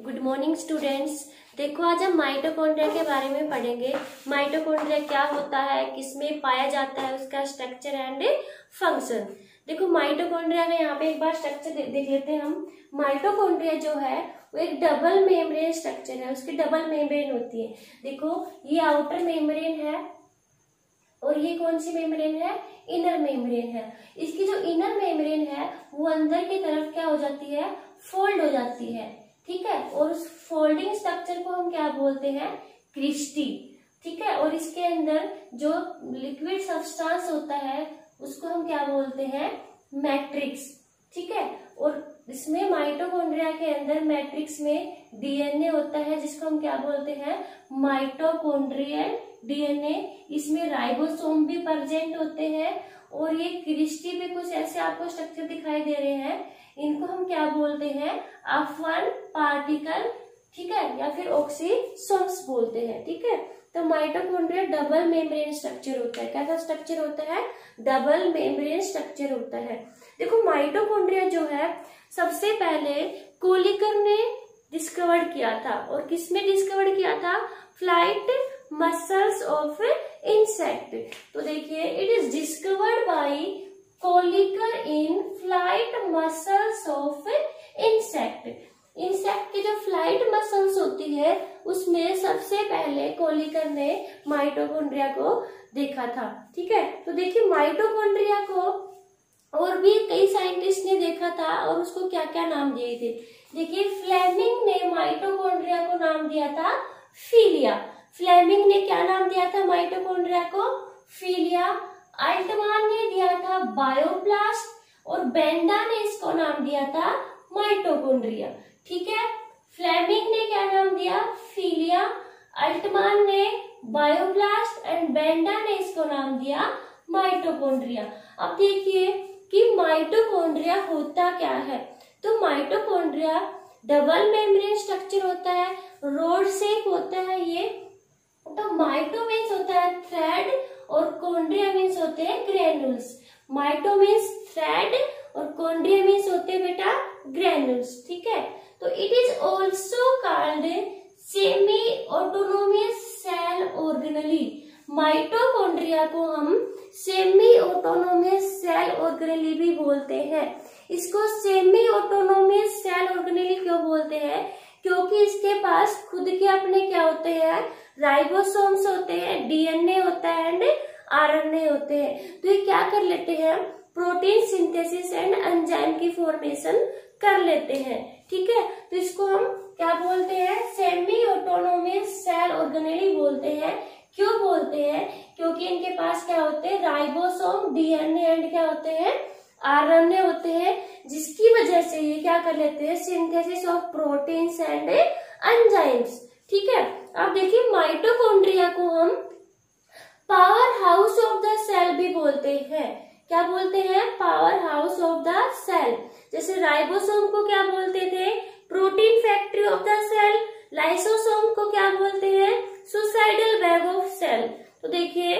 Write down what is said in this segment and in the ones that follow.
Good morning students. देखो आज हम माइटोकॉन्ड्रिया के बारे में पढ़ेंगे। माइटोकॉन्ड्रिया क्या होता है, किसमें पाया जाता है, उसका स्ट्रक्चर एंड फंक्शन। देखो माइटोकॉन्ड्रिया में यहाँ पे एक बार स्ट्रक्चर देख लेते हैं हम। माइटोकॉन्ड्रिया जो है वो एक डबल मेम्ब्रेन स्ट्रक्चर है, उसकी डबल मेम्ब्रेन होती है। देखो ये आउटर मेम्ब्रेन है और ये कौन सी मेम्ब्रेन है, इनर मेम्ब्रेन है। इसकी जो इनर मेम्ब्रेन है वो अंदर की तरफ क्या हो जाती है, फोल्ड हो जाती है, ठीक है। और उस फोल्डिंग स्ट्रक्चर को हम क्या बोलते हैं, क्रिस्टी, ठीक है। और इसके अंदर जो लिक्विड सब्सटेंस होता है उसको हम क्या बोलते हैं, मैट्रिक्स, ठीक है। और इसमें माइटोकॉन्ड्रिया के अंदर मैट्रिक्स में डीएनए होता है जिसको हम क्या बोलते हैं, माइटोकॉन्ड्रियल डीएनए। इसमें राइबोसोम भी प्रेजेंट होते हैं और ये क्रिस्टी पे कुछ ऐसे आपको स्ट्रक्चर दिखाई दे रहे हैं, इनको हम क्या बोलते हैं, F1 पार्टिकल, ठीक है, या फिर ऑक्सीसोम्स बोलते हैं, ठीक है। तो माइटोकॉन्ड्रिया डबल मेम्ब्रेन स्ट्रक्चर होता है। कैसा स्ट्रक्चर होता है, डबल मेम्ब्रेन स्ट्रक्चर होता है। देखो माइटोकॉन्ड्रिया जो है सबसे पहले कोलिकर ने डिस्कवर किया था। और किसमें डिस्कवर किया था, फ्लाइट मसल्स ऑफ इंसेक्ट। तो देखिए it is discovered by Kolliker in flight muscles of insect. Insect की जो फ्लाइट मसल्स होती है उसमें सबसे पहले कोलिकर ने माइटोकॉन्ड्रिया को देखा था, ठीक है। तो देखिए माइटोकॉन्ड्रिया को और भी कई साइंटिस्ट ने देखा था और उसको क्या क्या नाम दिए थे। देखिए फ्लेमिंग ने माइटोकॉन्ड्रिया को नाम दिया था फीलिया। फ्लेमिंग ने क्या नाम दिया था माइटोकॉन्ड्रिया को, फीलिया। अल्टमान ने दिया था बायोप्लास्ट और बेंडा ने इसको नाम दिया था माइटोकॉन्ड्रिया, ठीक है। फ्लेमिंग ने क्या नाम दिया, फीलिया। अल्टमान ने बायोप्लास्ट एंड बेंडा ने इसको नाम दिया माइटोकॉन्ड्रिया। अब देखिए कि माइटोकॉन्ड्रिया होता क्या है। तो माइटोकॉन्ड्रिया डबल मेम्ब्रेन स्ट्रक्चर होता है, रोड शेप होता है ये। तो माइटो मीन्स होता है थ्रेड और कॉन्ड्रिया मीन्स होते हैं ग्रेनुल्स। माइटो मीन्स थ्रेड और कॉन्ड्रिया मीन्स होते हैं बेटा ग्रेनुल्स, ठीक है। तो it is also called semi autonomous cell organelle. Mitochondria को हम सेमी ऑटोनोमस सेल ऑर्गेनेली भी बोलते हैं। इसको सेमी ऑटोनोमस सेल ऑर्गेनेली क्यों बोलते हैं, क्योंकि इसके पास खुद के अपने क्या होते हैं, राइबोसोम्स होते हैं, डीएनए होता है एंड आरएनए होते हैं। तो ये क्या कर लेते हैं, प्रोटीन सिंथेसिस एंड एंजाइम की फॉर्मेशन कर लेते हैं, ठीक है। तो इसको हम क्या बोलते हैं, सेमी ऑटोनोमस सेल ऑर्गेनेली बोलते हैं। क्यों बोलते हैं, क्योंकि इनके पास क्या होते हैं, राइबोसोम, डीएनए एंड क्या होते हैं, आरएनए होते हैं, जिसकी वजह से ये क्या कर लेते हैं, synthesis of proteins and enzymes, ठीक है। अब देखिए माइटोकॉन्ड्रिया को हम power house of the cell भी बोलते हैं। क्या बोलते हैं, power house of the cell. जैसे राइबोसोम को क्या बोलते थे, protein factory of the cell. Lysosome को क्या बोलते हैं, सुसाइडल बैग ऑफ सेल। तो देखिए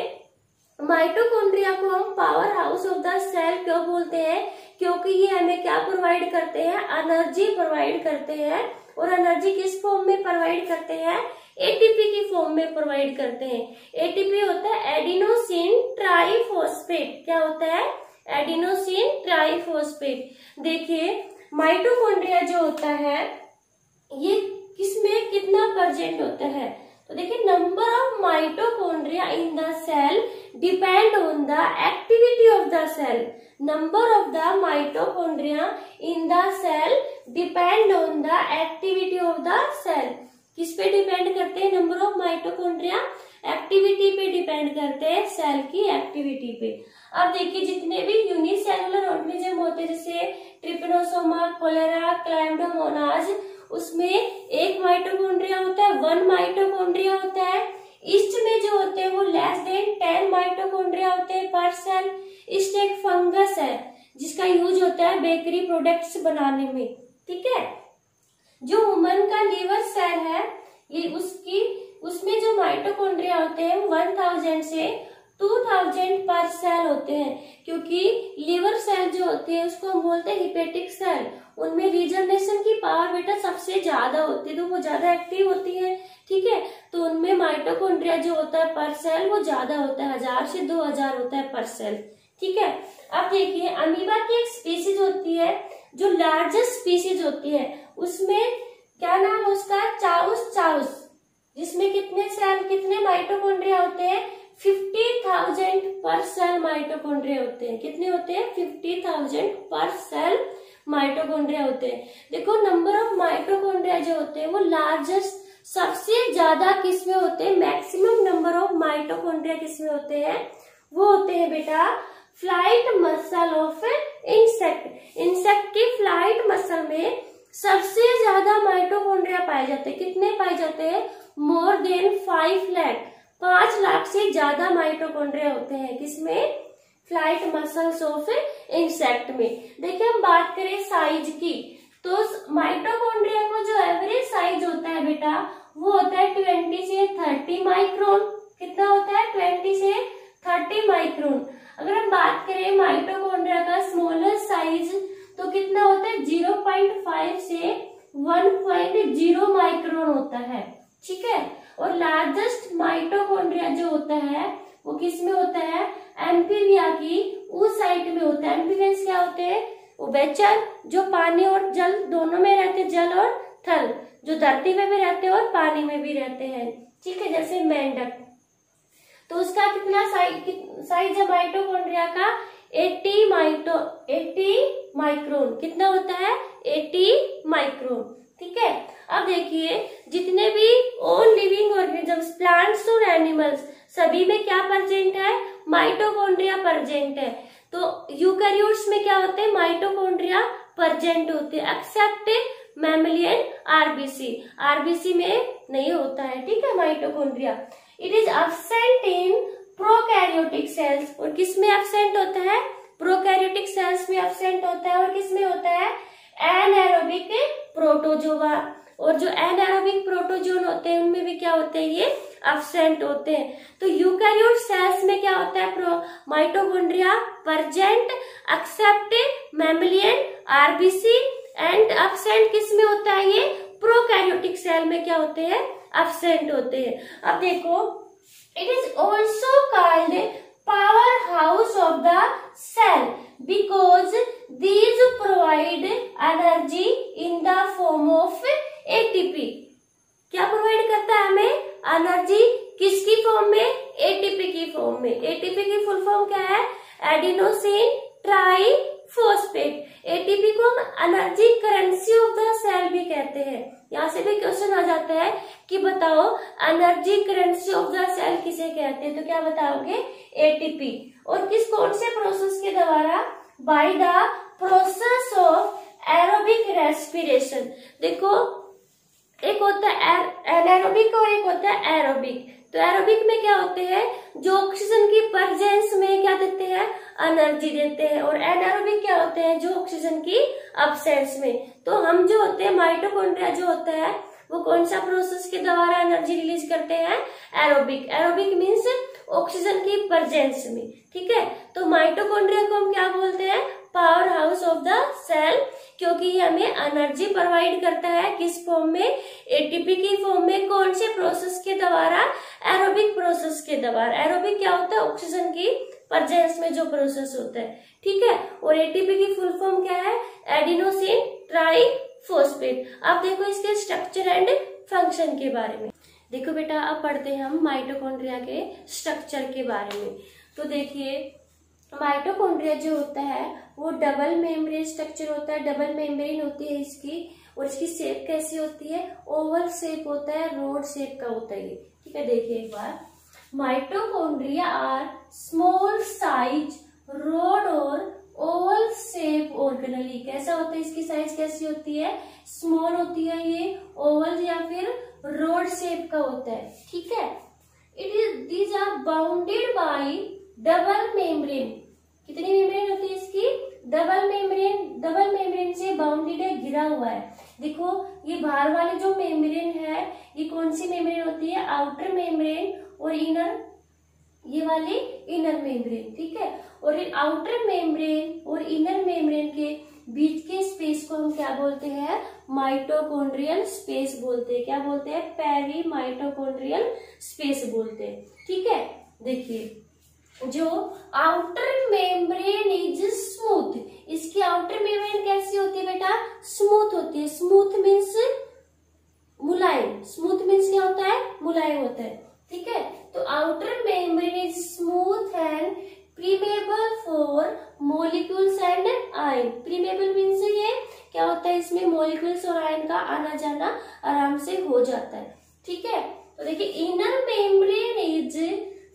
माइटोकॉन्ड्रिया को हम power house of the cell क्यों बोलते हैं, क्योंकि ये हमें क्या प्रोवाइड करते हैं, एनर्जी प्रोवाइड करते हैं। और एनर्जी किस फॉर्म में प्रोवाइड करते हैं, एटीपी की फॉर्म में प्रोवाइड करते हैं। एटीपी होता है एडिनोसिन ट्राइफॉस्फेट। क्या होता है, एडिनोसिन ट्राइफॉस्फेट। देखिए माइटोकॉन्ड्रिया जो होता है ये किसमें कितना प्रेजेंट होता है। तो देखिए number of mitochondria in the cell depend on the activity of the cell. Number of the mitochondria in the cell depend on the activity of the cell. किस पे डिपेंड करते हैं, नंबर ऑफ माइटोकॉन्ड्रिया एक्टिविटी पे depend करते हैं, cell की activity पे। अब देखिए जितने भी यूनिसेलुलर ऑर्गेनिज्म होते हैं जैसे ट्रिपेनोसोमा, कोलेरा, क्लाइमडोमोनाज, उसमें एक माइटोकॉन्ड्रिया होता है, 1 माइटोकॉन्ड्रिया होता है। ईस्ट में जो होते हैं वो लेस देन 10 माइटोकॉन्ड्रिया होते हैं पर सेल। ईस्ट एक फंगस है जिसका यूज होता है बेकरी प्रोडक्ट्स बनाने में, ठीक है। जो ह्यूमन का लीवर सेल है ये उसमें जो माइटोकॉन्ड्रिया होते हैं 1000 से 2000 पर सेल होते हैं, क्योंकि लिवर सेल जो होते हैं उसको हम बोलते हैं हिपेटिक सेल, उनमें रीजनरेशन की पावर बेटा सबसे ज्यादा होती है, तो वो ज्यादा एक्टिव होती है। ठीक है, तो उनमें माइटोकॉन्ड्रिया जो होता है पर सेल वो ज्यादा होता है, 1000 से 2000 होता है पर सेल। ठीक है, अब देखिए अमीबा की एक स्पीसीज होती है जो लार्जेस्ट स्पीसीज होती है, उसमें क्या नाम है उसका, चाउस चाउस, जिसमें कितने माइटोकॉन्ड्रिया होते हैं, 50,000 पर सेल माइटोकॉन्ड्रिया होते हैं। कितने होते हैं, 50,000 पर सेल माइटोकॉन्ड्रिया होते हैं। देखो नंबर ऑफ माइटोकॉन्ड्रिया जो होते हैं वो लार्जेस्ट, सबसे ज्यादा किसमें होते हैं, मैक्सिमम नंबर ऑफ माइटोकॉन्ड्रिया किसमें होते हैं, वो होते हैं बेटा flight muscle of insect. Insect की फ्लाइट मसल में सबसे ज्यादा माइटोकॉन्ड्रिया पाए जाते हैं। कितने पाए जाते हैं, मोर देन 5 लाख, 5 लाख से ज्यादा माइटोकॉन्ड्रिया होते हैं किसमें, फ्लाइट मसल्स ऑफ इंसेक्ट में। देखिए हम बात करें साइज की, तो माइटोकॉन्ड्रिया को जो एवरेज साइज होता है बेटा वो होता है 20 से 30 माइक्रोन। कितना होता है, 20 से 30 माइक्रोन। अगर हम बात करें माइटोकॉन्ड्रिया का स्मॉलेस्ट साइज तो कितना होता है, 0.5 से 1.0 माइक्रोन होता है। ठीक है, और लार्जेस्ट माइटोकॉन्ड्रिया जो होता है वो किसमें होता है, एम्फीबिया की उस साइट में होता है। एम्फीबियंस क्या होते हैं, उभयचर जो पानी और जल दोनों में रहते हैं, जल और थल, जो धरती में भी रहते हैं और पानी में भी रहते हैं। ठीक है, जैसे मेंढक, तो उसका कितना साइज है माइटोकॉन्ड्रिया का, 80 माइक्रोन। कितना होता है, 80 माइक्रोन। ठीक है, अब देखिए जितने भी ऑल लिविंग ऑर्गेनिजम्स, प्लांट्स और एनिमल्स, सभी में क्या प्रेजेंट है, माइटोकॉन्ड्रिया प्रेजेंट है। तो यूकैरियोट्स में क्या होते हैं, माइटोकॉन्ड्रिया प्रेजेंट होते हैं, एक्सेप्ट मैमलियन आरबीसी। आरबीसी में नहीं होता है। ठीक है, mitochondria it is absent in prokaryotic cells. और किसमें एब्सेंट होता है, प्रोकैरियोटिक सेल्स में एब्सेंट होता है। और किसमें होता है, एनाएरोबिक प्रोटोजोआ। और जो एनाएरोबिक प्रोटोजोन होते हैं उनमें भी क्या होते हैं, ये एब्सेंट होते हैं। तो यूकैरियोट सेल्स में क्या होता है, mitochondria present except mammalian RBC, and absent किसमें होता है, ये प्रोकैरियोटिक सेल में क्या होते हैं, एब्सेंट होते हैं। अब देखो it is also called power house of the cell because these provide energy in the form of ATP. क्या प्रोवाइड करता है हमें, एनर्जी किसकी फॉर्म में, एटीपी की फॉर्म में। एटीपी की फुल फॉर्म क्या है, एडिनोसिन ट्राइफॉस्फेट। एटीपी को हम energy currency of the cell भी कहते हैं। यहाँ से भी क्वेश्चन आ जाता है कि बताओ energy currency of the cell किसे कहते हैं, तो क्या बताओगे, एटीपी। और कौन से प्रोसेस के द्वारा, by the process of aerobic respiration. देखो एक होता है एनारोबिक और एक होता है एरोबिक। तो एरोबिक में क्या होते हैं, जो ऑक्सीजन की प्रेजेंस में क्या देते हैं, एनर्जी देते हैं। और एनारोबिक क्या होते हैं, जो ऑक्सीजन की अब्सेंस में। तो हम जो होते हैं माइटोकॉन्ड्रिया जो होता है वो कौन सा प्रोसेस के द्वारा एनर्जी रिलीज करते हैं, एरोबिक। एरोबिक मीन्स ऑक्सीजन की प्रेजेंस में। ठीक है, तो माइटोकॉन्ड्रिया को हम क्या बोलते हैं, power house of the cell, क्योंकि ये हमें एनर्जी प्रोवाइड करता है किस फॉर्म में, एटीपी की फॉर्म में। कौन से प्रोसेस के द्वारा, एरोबिक प्रोसेस के द्वारा। एरोबिक क्या होता है, ऑक्सीजन की प्रेजेंस में जो प्रोसेस होता है। ठीक है, और एटीपी की फुल फॉर्म क्या है, एडिनोसिन ट्राइफॉस्फेट। अब देखो इसके स्ट्रक्चर एंड फंक्शन के बारे में। देखो बेटा अब पढ़ते हैं हम माइटोकॉन्ड्रिया के स्ट्रक्चर के बारे में। तो देखिए माइटोकॉन्ड्रिया जो होता है वो डबल मेम्ब्रेन स्ट्रक्चर होता है, डबल मेम्ब्रेन होती है इसकी। और इसकी शेप कैसी होती है, ओवल शेप होता है, रोड शेप का होता है ये। ठीक है, देखिए एक बार, mitochondria are small size rod और ओवल शेप ऑर्गेनली। कैसा होता है, इसकी साइज कैसी होती है, स्मॉल होती है, ये ओवल या फिर रोड शेप का होता है। ठीक है, these are bounded by double membrane. कितनी मेम्ब्रेन होती है इसकी, डबल मेम्ब्रेन। डबल मेम्ब्रेन से बाउंडेड है, घिरा हुआ है। देखो ये बाहर वाली जो मेम्ब्रेन है ये कौन सी मेम्ब्रेन होती है, आउटर मेम्ब्रेन और इनर ये वाले इनर मेम्ब्रेन, ठीक है। और आउटर मेम्ब्रेन और इनर मेम्ब्रेन के बीच के स्पेस को हम क्या बोलते हैं, माइटोकॉन्ड्रियल स्पेस बोलते हैं। क्या बोलते हैं, पेरी माइटोकॉन्ड्रियल स्पेस बोलते हैं, ठीक है। देखिए जो आउटर मेम्ब्रेन इज स्मूथ, इसकी आउटर मेम्ब्रेन कैसी होती है बेटा, स्मूथ होती है। स्मूथ मीन्स मुलायम, स्मूथ मीन्स क्या होता है, मुलायम होता है, ठीक है। तो outer membrane is smooth and permeable for molecules and ion. Permeable means ये क्या होता है, इसमें मॉलिक्यूल्स और आयन का आना जाना आराम से हो जाता है, ठीक है। तो देखिए inner membrane is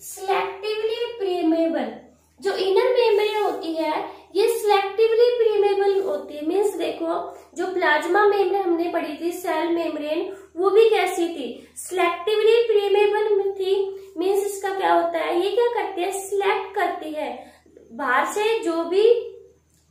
selectively preamble. जो इनर मेम्ब्रेन होती है ये सिलेक्टिवली प्रीमेबल होती है। मीन्स देखो जो प्लाज्मा मेम्ब्रेन हमने पढ़ी थी, सेल मेम्ब्रेन, वो भी कैसी थी, सिलेक्टिवली प्रीमेबल थी। मीन्स इसका क्या होता है, ये क्या करती है, सिलेक्ट करती है बाहर से जो भी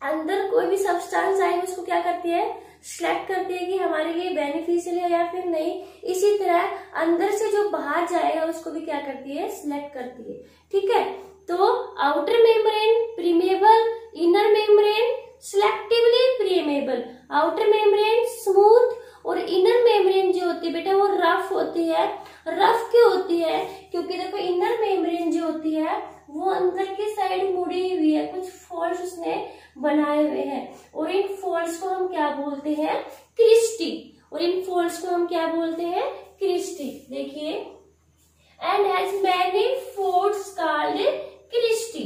अंदर कोई भी सब्सटेंस आए उसको क्या करती है, सिलेक्ट करती है कि हमारे लिए बेनिफिशियल है या फिर नहीं। इसी तरह अंदर से जो बाहर जाएगा उसको भी क्या करती है, सिलेक्ट करती है, ठीक है। तो outer membrane permeable, inner membrane selectively permeable. Outer membrane smooth और इनर मेम्ब्रेन जो होती है बेटा वो रफ होती है। रफ क्यों होती है, क्योंकि देखो इनर मेम्ब्रेन जो होती है वो अंदर की साइड मुड़ी हुई है, कुछ फोल्ड्स उसने बनाए हुए हैं और इन फोल्ड्स को हम क्या बोलते हैं, क्रिस्टी। और इन फोल्ड्स को हम क्या बोलते हैं, क्रिस्टी। देखिए and has many folds called cristae,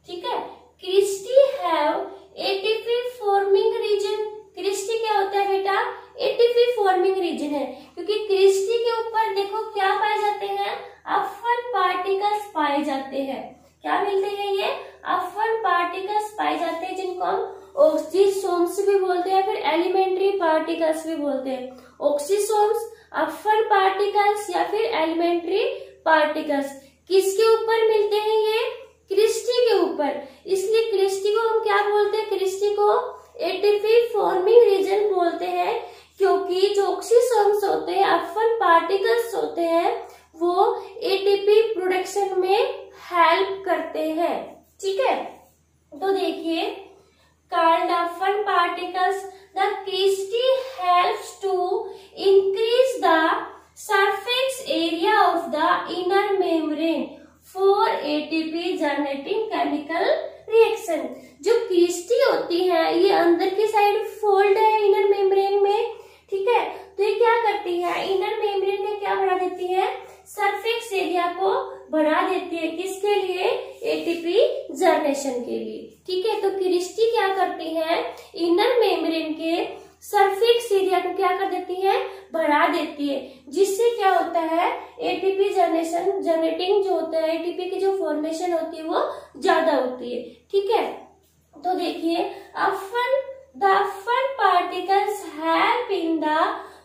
ठीक है। Cristae have ATP forming region. Cristae क्या होता है बेटा, एटीपी फॉर्मिंग रीजन है, क्योंकि क्रिस्टी के ऊपर देखो क्या पाए जाते हैं, अफन पार्टिकल्स पाए जाते हैं। क्या मिलते हैं, ये अफन पार्टिकल्स पाए जाते हैं जिनको हम ऑक्सीसोम्स भी बोलते हैं, फिर एलिमेंट्री पार्टिकल्स भी बोलते हैं। ऑक्सीसोम्स, अफन पार्टिकल्स या फिर एलिमेंट्री पार्टिकल्स किसके ऊपर मिलते हैं, ये क्रिस्टी के ऊपर। इसलिए क्रिस्टी को हम क्या बोलते हैं, क्रिस्टी को एटीपी फॉर्मिंग रीजन बोलते हैं, क्योंकि जो ऑक्सीसोम्स होते हैं, अफन पार्टिकल्स होते हैं, वो एटीपी प्रोडक्शन में हेल्प करते हैं, ठीक है। तो देखिए called F one particles, the cristae helps to increase the surface area of the inner membrane for ATP generating chemical reaction. जो क्रिस्टी होती है ये अंदर की साइड फोल्ड है इनर मेम्ब्रेन में, ठीक है। तो ये क्या करती है, इनर मेम्ब्रेन में क्या बढ़ा देती है, सरफेस एरिया को बढ़ा देती है, किसके लिए, एटीपी जनरेशन के लिए, ठीक है। तो क्रिस्टी क्या करती है, इनर मेम्ब्रेन के सरफेस एरिया को क्या कर देती है, बढ़ा देती है, जिससे क्या होता है, एटीपी जनरेशन, जनरेटिंग जो होता है, एटीपी की जो फॉर्मेशन होती है वो ज्यादा होती है, ठीक है। तो देखिए the often particles help in the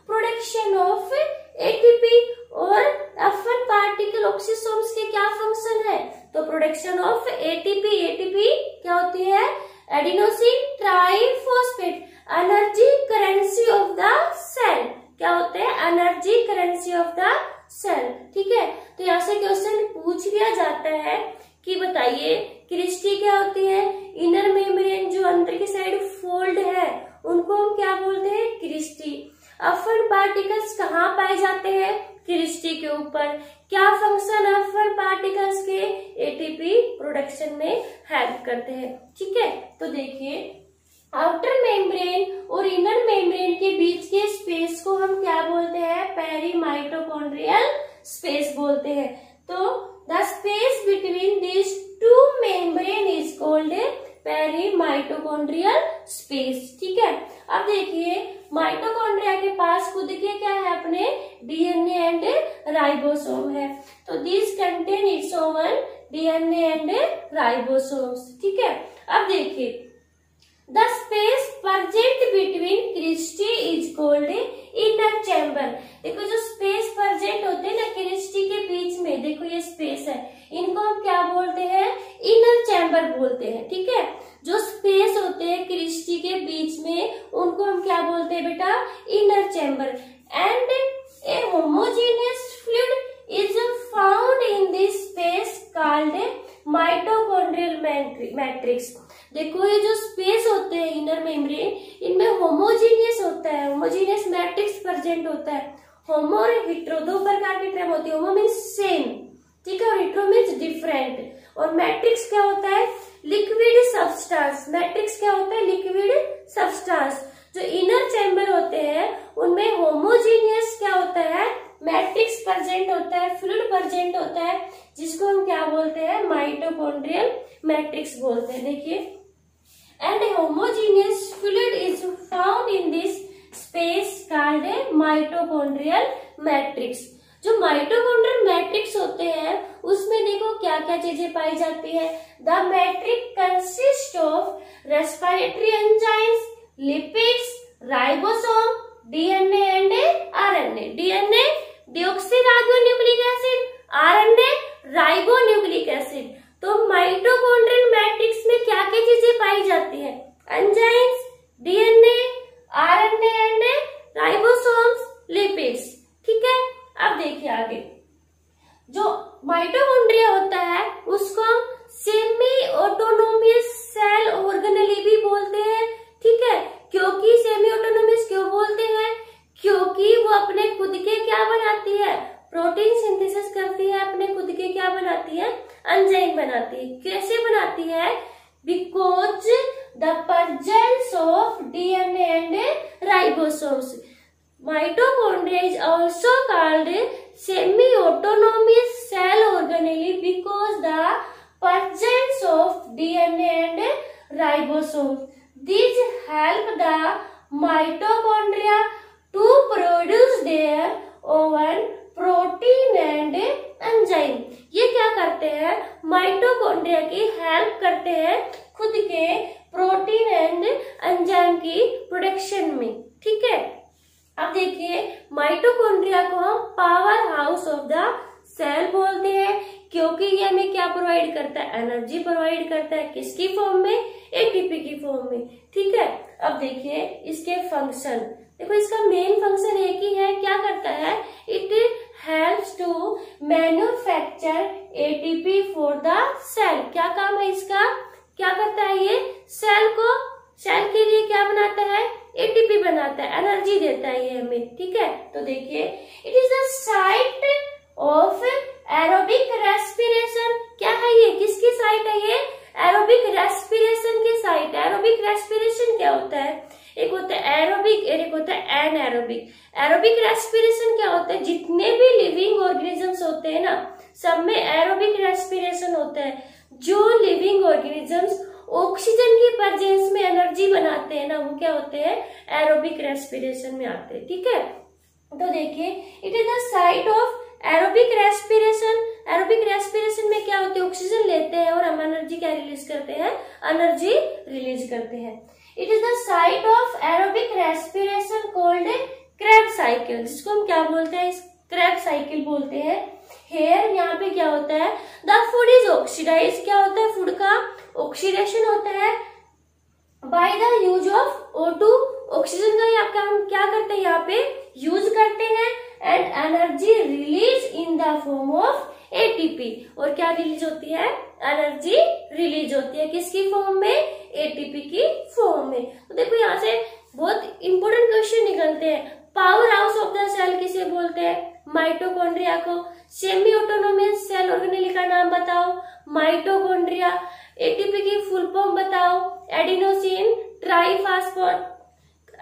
production of ATP. और अफन पार्टिकल ऑक्सीसोम्स के क्या फंक्शन है, तो प्रोडक्शन ऑफ एटीपी। एटीपी क्या होती है, adenosine triphosphate, energy currency of the cell. क्या होते हैं, energy currency of the cell, ठीक है। तो यहाँ से क्वेश्चन पूछ लिया जाता है कि बताइए क्रिस्टी क्या होती है, इनर मेम्ब्रेन जो अंदर की साइड फोल्ड है उनको हम क्या बोलते हैं, क्रिस्टी। अफन पार्टिकल्स कहाँ पाए जाते हैं, क्रिस्टी के ऊपर। क्या फंक्शन अफन पार्टिकल्स के, एटीपी प्रोडक्शन में हेल्प करते हैं, ठीक है। तो देखिए आउटर मेम्ब्रेन और इनर मेम्ब्रेन के बीच के स्पेस को हम क्या बोलते हैं, पेरी माइटोकॉन्ड्रियल स्पेस बोलते हैं। तो the space between this two membrane is called peri mitochondrial space, ठीक है। अब देखिए माइटोकॉन्ड्रिया के पास खुद के क्या है, अपने डीएनए एंड राइबोसोम है। तो this contain its own DNA and ribosomes, ठीक है। अब देखिए the space present between cristae is called inner chamber. देखो जो स्पेस प्रेजेंट होते हैं ना क्रिस्टी के बीच में, देखो ये स्पेस है, इनको हम क्या बोलते हैं, इनर चैम्बर बोलते हैं, ठीक है। जो स्पेस होते हैं क्रिस्टी के बीच में उनको हम क्या बोलते हैं बेटा, inner chamber. And A homogeneous fluid is found in this space called mitochondrial matrix. देखो ये जो स्पेस होते हैं इनर मेम्ब्रेन, इनमें होमोजीनियस होता है, होमोजीनियस मैट्रिक्स प्रेजेंट होता है। होमो और हेट्रो दो प्रकार की टर्म होती है। होमो मीन्स सेम, ठीक है, और हेट्रो मीन्स डिफरेंट। और मैट्रिक्स क्या होता है? Liquid substance. मैट्रिक्स क्या होता है? Liquid substance. जो इनर चैम्बर होते हैं उनमें होमोजीनियस क्या होता है? मैट्रिक्स प्रेजेंट होता है, फ्लूइड प्रेजेंट होता है, जिसको हम क्या बोलते हैं? माइटोकॉन्ड्रियल मैट्रिक्स बोलते हैं। देखिए, and homogeneous fluid is found in this space called mitochondrial matrix. जो माइटोकॉन्ड्रियल मैट्रिक्स होते हैं उसमें देखो क्या क्या चीजें पाई जाती है। The matrix consist of respiratory enzymes, lipids, ribosome, DNA and RNA. DNA deoxyribonucleic acid, RNA ribonucleic acid. तो माइटोकॉन्ड्रियल मैट्रिक्स में क्या क्या चीजें पाई जाती है? Enzymes, DNA, RNA and ribosomes, lipids. ठीक है, अब देखिए आगे। जो माइटोकॉन्ड्रिया होता है उसको हम सेमी ऑटोनोमियस सेल ऑर्गेनेली भी बोलते हैं। ठीक है, क्योंकि सेमी ऑटोनोमियस क्यों बोलते हैं? क्योंकि वो अपने खुद के क्या बनाती है? प्रोटीन सिंथेसिस करती है, अपने खुद के क्या बनाती है? एंजाइम बनाती है। कैसे बनाती है? Because the presence of DNA and ribosomes. Mitochondria is also called semi-autonomous cell organelle because the presence of DNA and ribosomes. These help the mitochondria to produce their own protein and enzyme. ये क्या करते हैं? Mitochondria की help करते हैं खुद के protein and enzyme की प्रोडक्शन में। ठीक है, अब देखिए माइटोकॉन्ड्रिया को हम power house of the cell बोलते हैं, क्योंकि ये हमें क्या प्रोवाइड करता है? एनर्जी प्रोवाइड करता है। किसकी फॉर्म में? एटीपी की फॉर्म में। ठीक है, अब देखिए इसके फंक्शन। देखो इसका मेन फंक्शन एक ही है, क्या करता है? It helps to manufacture ATP for the cell. क्या काम है इसका? क्या करता है ये? सेल के लिए क्या बनाता है? एटीपी बनाता है, एनर्जी देता है ये हमें। ठीक है, तो देखिए it is the site of aerobic respiration. क्या है ये? किसकी साइट है ये? एरोबिक रेस्पिरेशन की साइट है। एरोबिक रेस्पिरेशन क्या होता है? एक होता है एरोबिक, एक होता है एनएरोबिक। एरोबिक रेस्पिरेशन क्या होता है? जितने भी लिविंग ऑर्गेनिजम्स होते हैं ना, सब में एरोबिक रेस्पिरेशन होता है। जो लिविंग ऑर्गेनिजम्स ऑक्सीजन की प्रेजेंस में एनर्जी बनाते हैं ना, वो क्या होते हैं? एरोबिक रेस्पिरेशन में आते हैं। ठीक है, तो देखिए it is the site of aerobic respiration. Aerobic respiration में क्या होते हैं? ऑक्सीजन लेते हैं और हम एनर्जी क्या रिलीज करते हैं? एनर्जी रिलीज करते हैं। It is the site of aerobic respiration called Krebs cycle, जिसको हम क्या बोलते हैं? क्रेब्स साइकिल बोलते हैं। हेयर यहाँ पे क्या होता है? The food is oxidise. क्या होता है? फूड का ऑक्सीडेशन होता है by the use of O2। Oxygen का यहाँ हम क्या करते हैं? यहाँ पे यूज करते हैं। And energy release in the form of ATP. और क्या रिलीज होती है? एनर्जी रिलीज होती है किसकी फॉर्म में? एटीपी की फॉर्म में। तो देखो यहाँ से बहुत इंपोर्टेंट क्वेश्चन निकलते हैं। Power house of the cell किसे बोलते हैं? माइटोकॉन्ड्रिया को। सेमी ऑटोनोमियस सेल ऑर्गेनेल का नाम बताओ? माइटोकॉन्ड्रिया। एटीपी की फुल फॉर्म बताओ? Adenosine triphosphate.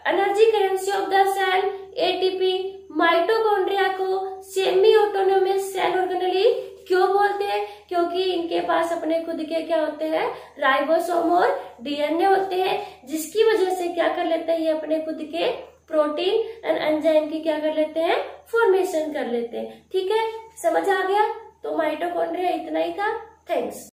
Energy currency of the cell? ATP. Mitochondria को सेमी ऑटोनोमियस सेल ऑर्गेनेल क्यों बोलते हैं? क्योंकि इनके पास अपने खुद के क्या होते हैं? राइबोसोम और डीएनए होते हैं, जिसकी वजह से क्या कर लेते हैं? ये अपने खुद के प्रोटीन एंड एंजाइम की क्या कर लेते हैं? फॉर्मेशन कर लेते हैं। ठीक है, समझ आ गया? तो माइटोकॉन्ड्रिया इतना ही था। थैंक्स।